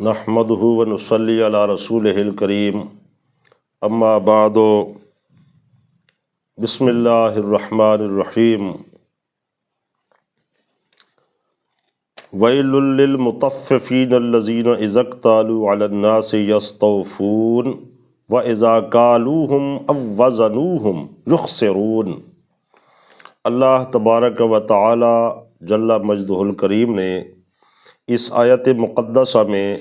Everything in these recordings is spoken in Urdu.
نحمدہ ونصلی علی رسولہ الکریم اما بعد بسم اللہ الرحمن الرحیم ویل للمطففین الذین اذا اکتالوا علی الناس یستوفون واذا کالوہم او وزنوہم یخسرون۔ اللہ تبارک و تعالی جل مجدہ الکریم نے اس آیت مقدسہ میں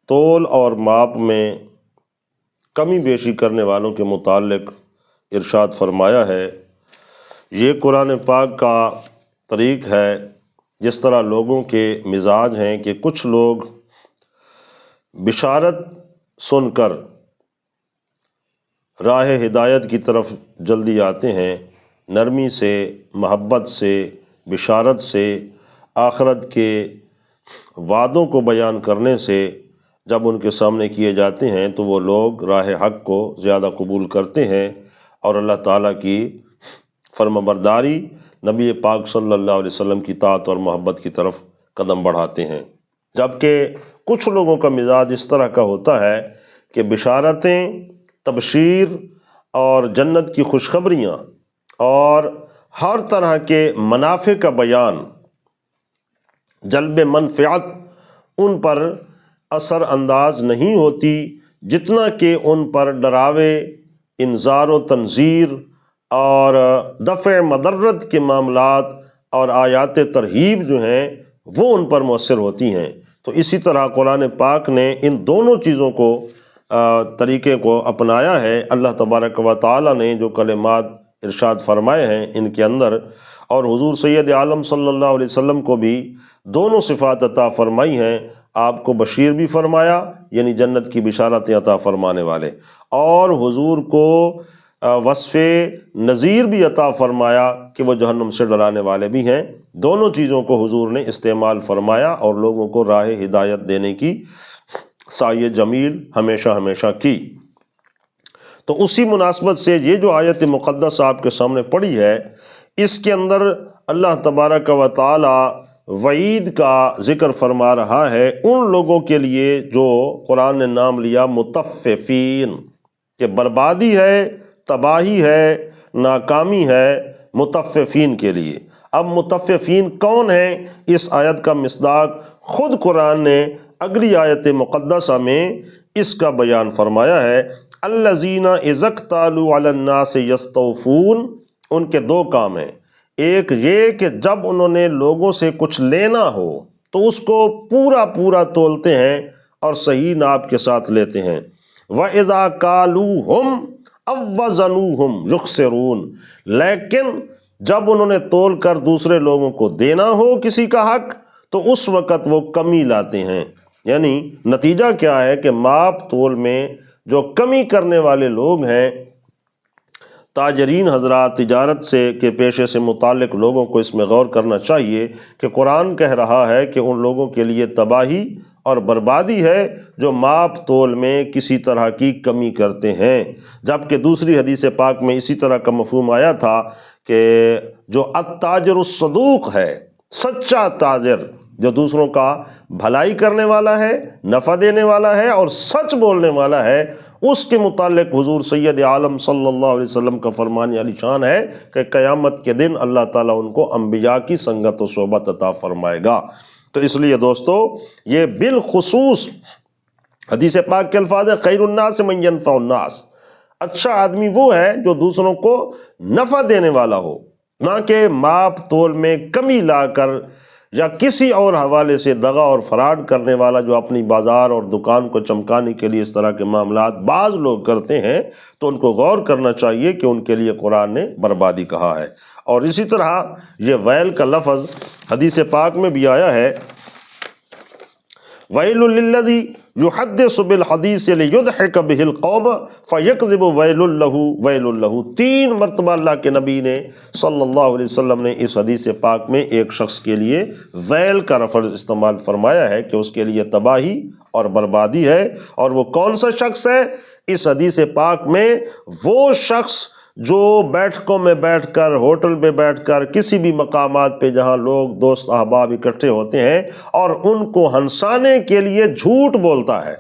تول اور ماپ میں کمی بیشی کرنے والوں کے متعلق ارشاد فرمایا ہے۔ یہ قرآن پاک کا طریق ہے، جس طرح لوگوں کے مزاج ہیں کہ کچھ لوگ بشارت سن کر راہ ہدایت کی طرف جلدی آتے ہیں، نرمی سے، محبت سے، بشارت سے، آخرت کے وعدوں کو بیان کرنے سے جب ان کے سامنے کیے جاتے ہیں تو وہ لوگ راہ حق کو زیادہ قبول کرتے ہیں اور اللہ تعالیٰ کی فرمانبرداری، نبی پاک صلی اللہ علیہ وسلم کی طاعت اور محبت کی طرف قدم بڑھاتے ہیں۔ جبکہ کچھ لوگوں کا مزاج اس طرح کا ہوتا ہے کہ بشارتیں، تبشیر اور جنت کی خوشخبریاں اور ہر طرح کے منافع کا بیان، جلب منفعت ان پر اثر انداز نہیں ہوتی جتنا کہ ان پر ڈراوے، انذار و تنذیر اور دفع مضرت کے معاملات اور آیات ترہیب جو ہیں وہ ان پر مؤثر ہوتی ہیں۔ تو اسی طرح قرآن پاک نے ان دونوں چیزوں کو طریقے کو اپنایا ہے۔ اللہ تبارک و تعالیٰ نے جو کلمات ارشاد فرمائے ہیں ان کے اندر، اور حضور سید عالم صلی اللہ علیہ وسلم کو بھی دونوں صفات عطا فرمائی ہیں۔ آپ کو بشیر بھی فرمایا، یعنی جنت کی بشارتیں عطا فرمانے والے، اور حضور کو وصف نذیر بھی عطا فرمایا کہ وہ جہنم سے ڈرانے والے بھی ہیں۔ دونوں چیزوں کو حضور نے استعمال فرمایا اور لوگوں کو راہ ہدایت دینے کی سعی جمیل ہمیشہ کی۔ تو اسی مناسبت سے یہ جو آیت مقدس آپ کے سامنے پڑھی ہے، اس کے اندر اللہ تبارک و تعالی وعید کا ذکر فرما رہا ہے ان لوگوں کے لیے جو قرآن نے نام لیا مطففین، کہ بربادی ہے، تباہی ہے، ناکامی ہے مطففین کے لیے۔ اب مطففین کون ہیں؟ اس آیت کا مصداق خود قرآن نے اگلی آیت مقدسہ میں اس کا بیان فرمایا ہے۔ الذین اذا اکتالوا علی الناس یستوفون، ان کے دو کام ہیں۔ ایک یہ کہ جب انہوں نے لوگوں سے کچھ لینا ہو تو اس کو پورا تولتے ہیں اور صحیح ناپ کے ساتھ لیتے ہیں۔ وَإِذَا كَالُوهُمْ أَوْ وَزَنُوهُمْ يُخْسِرُونَ، لیکن جب انہوں نے تول کر دوسرے لوگوں کو دینا ہو کسی کا حق تو اس وقت وہ کمی لاتے ہیں۔ یعنی نتیجہ کیا ہے کہ ماپ تول میں جو کمی کرنے والے لوگ ہیں، تاجرین حضرات، تجارت سے کے پیشے سے متعلق لوگوں کو اس میں غور کرنا چاہیے کہ قرآن کہہ رہا ہے کہ ان لوگوں کے لیے تباہی اور بربادی ہے جو ماپ تول میں کسی طرح کی کمی کرتے ہیں۔ جبکہ دوسری حدیث پاک میں اسی طرح کا مفہوم آیا تھا کہ جو التاجر الصدوق ہے، سچا تاجر جو دوسروں کا بھلائی کرنے والا ہے، نفع دینے والا ہے اور سچ بولنے والا ہے، اس کے متعلق حضور سید عالم صلی اللہ علیہ وسلم کا فرمان علی شان ہے کہ قیامت کے دن اللہ تعالیٰ ان کو انبیاء کی سنگت و صحبت عطا فرمائے گا۔ تو اس لیے دوستو، یہ بالخصوص حدیث پاک کے الفاظ ہے خیر الناس من ینفع الناس، اچھا آدمی وہ ہے جو دوسروں کو نفع دینے والا ہو، نہ کہ ماپ تول میں کمی لا کر یا کسی اور حوالے سے دغا اور فراڈ کرنے والا، جو اپنی بازار اور دکان کو چمکانے کے لیے اس طرح کے معاملات بعض لوگ کرتے ہیں۔ تو ان کو غور کرنا چاہیے کہ ان کے لیے قرآن نے بربادی کہا ہے۔ اور اسی طرح یہ ویل کا لفظ حدیث پاک میں بھی آیا ہے، وَيْلٌ لِلَّذِي يُحَدِّثُ بِالْحَدِيثِ لِيُضْحِكَ بِهِ الْقَوْمَ فَيَكْذِبُ وَيْلٌ لَهُ۔ 3 مرتبہ اللہ کے نبی نے صلی اللہ علیہ وسلم نے اس حدیث پاک میں ایک شخص کے لیے ویل کا لفظ استعمال فرمایا ہے کہ اس کے لیے تباہی اور بربادی ہے۔ اور وہ کون سا شخص ہے؟ اس حدیث پاک میں وہ شخص جو بیٹھکوں میں بیٹھ کر، ہوٹل پہ بیٹھ کر، کسی بھی مقامات پہ جہاں لوگ دوست احباب اکٹھے ہوتے ہیں اور ان کو ہنسانے کے لیے جھوٹ بولتا ہے،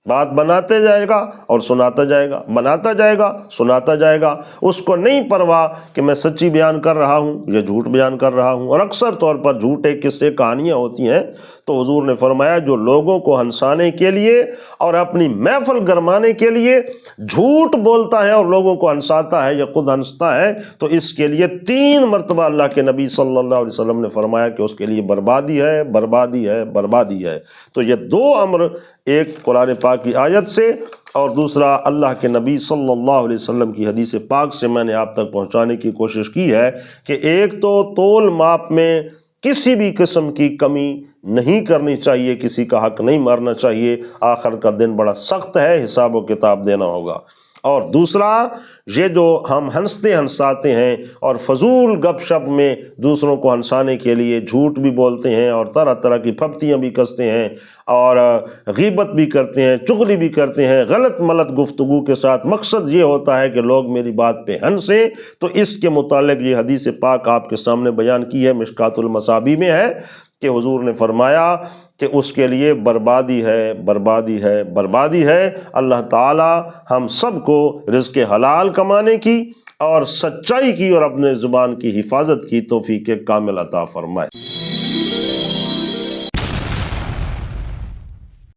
بات بناتے جائے گا اور سناتا جائے گا، بناتا جائے گا سناتا جائے گا، اس کو نہیں پرواہ کہ میں سچی بیان کر رہا ہوں یا جھوٹ بیان کر رہا ہوں۔ اور اکثر طور پر جھوٹے قصے کہانیاں ہوتی ہیں، تو حضور نے فرمایا جو لوگوں کو ہنسانے کے لیے اور اپنی محفل گرمانے کے لیے جھوٹ بولتا ہے اور لوگوں کو ہنساتا ہے یا خود ہنستا ہے، تو اس کے لیے 3 مرتبہ اللہ کے نبی صلی اللہ علیہ وسلم نے فرمایا کہ اس کے لیے بربادی ہے، بربادی ہے، بربادی ہے۔ تو یہ 2 امر، ایک قرآن پاک کی آیت سے اور دوسرا اللہ کے نبی صلی اللہ علیہ وسلم کی حدیث پاک سے میں نے آپ تک پہنچانے کی کوشش کی ہے کہ ایک تو تول ماپ میں کسی بھی قسم کی کمی نہیں کرنی چاہیے، کسی کا حق نہیں مارنا چاہیے، آخر کا دن بڑا سخت ہے، حساب و کتاب دینا ہوگا۔ اور دوسرا یہ جو ہم ہنستے ہنساتے ہیں اور فضول گپ شپ میں دوسروں کو ہنسانے کے لیے جھوٹ بھی بولتے ہیں اور طرح طرح کی پھپتیاں بھی کستے ہیں اور غیبت بھی کرتے ہیں، چغلی بھی کرتے ہیں غلط ملت گفتگو کے ساتھ، مقصد یہ ہوتا ہے کہ لوگ میری بات پہ ہنسیں، تو اس کے متعلق یہ حدیث پاک آپ کے سامنے بیان کی ہے، مشکات المصابی میں ہے کہ حضور نے فرمایا کہ اس کے لیے بربادی ہے، بربادی ہے، بربادی ہے۔ اللہ تعالی ہم سب کو رزق حلال کمانے کی اور سچائی کی اور اپنے زبان کی حفاظت کی توفیق کامل عطا فرمائے۔